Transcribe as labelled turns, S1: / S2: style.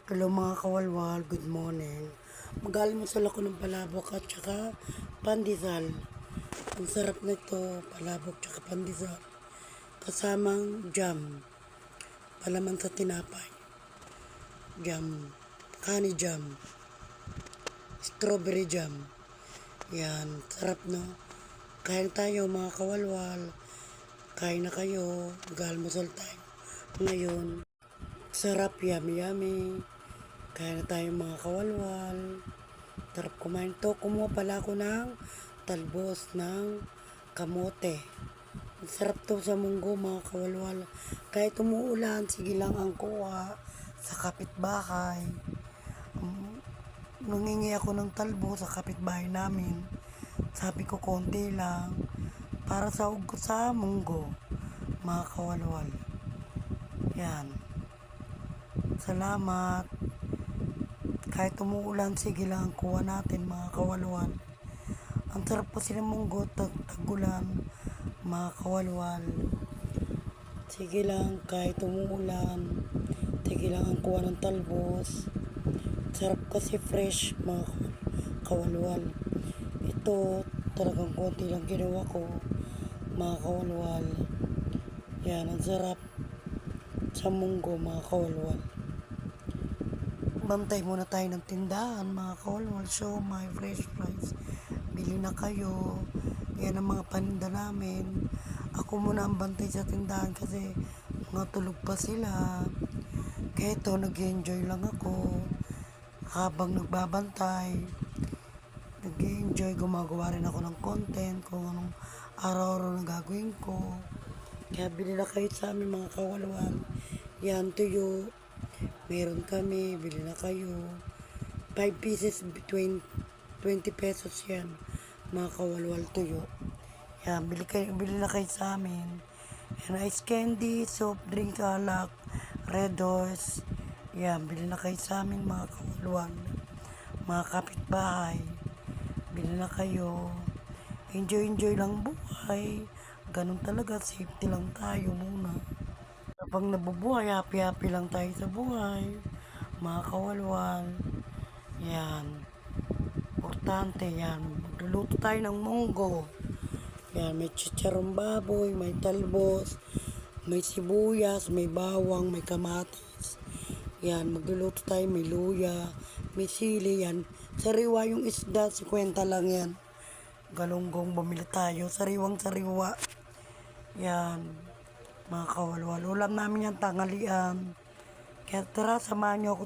S1: Hello mga kawalwal, good morning. Mag-almusal ako ng palabok at saka pandesal. Ang sarap nito, palabok at saka pandesal. Kasamang jam, palaman sa tinapay. Jam, honey jam, strawberry jam. Yan, sarap no? Kain tayo mga kawalwal. Kain na kayo, mag-almusal tayo. Ngayon, sarap, yummy yummy. Kaya na tayo mga kawalwal. Tarap kumain to. Kumuha pala ako ng talbos ng kamote. Sarap to sa munggo mga kawalwal. Kahit umuulan, sige lang ang kuha sa kapitbahay. Nangingi ako ng talbos sa kapitbahay namin. Sabi ko konti lang. Para sa munggo mga kawalwal. Yan. Salamat. Kahit umuulan, sige lang ang kuha natin mga kawalwal. Ang sarap kasi ng munggo, tagulan, mga kawalwal. Sige lang, kahit umuulan, sige lang ang kuha ng talbos. Sarap kasi fresh, mga kawalwal. Ito, talagang konti lang ginawa ko, mga kawalwal. Yan, ang sarap sa munggo, mga kawalwal. Bantay muna tayo ng tindahan mga kawalwal. So, my fresh fries. Bili na kayo. Yan ang mga paninda namin. Ako muna ang bantay sa tindahan kasi mga tulog pa sila. Kaya ito, nag-enjoy lang ako. Habang nagbabantay, nag-enjoy, gumagawa rin ako ng content kung anong araw-araw na gagawin ko. Kaya bili na kayo sa amin mga kawalwal. Yan, tuyo. Meron kami, bili na kayo. 5 pieces between 20 pesos yan. Mga kawalwal tuyo. Yan, bili na kayo sa amin. Yan, ice candy, soft drink, alak, Red Horse. Yan, bili na kayo sa amin mga kawalwal. Mga kapitbahay. Bili na kayo. Enjoy lang buhay. Ganun talaga, safety lang tayo muna. Habang nabubuhay, happy lang tayo sa buhay. Mga kawalwal. Yan. Importante yan. Magluluto tayo ng munggo. Yan, may chicharong baboy, may talbos, may sibuyas, may bawang, may kamatis. Yan, magluluto tayo, may luya, may sili, yan. Sariwa yung isda, 50 lang yan. Galunggong, bumili tayo. Sariwang-sariwa. Yan. Mga kawalwal, ulam namin yan tanghalian. Kaya tara, samahan niyo ako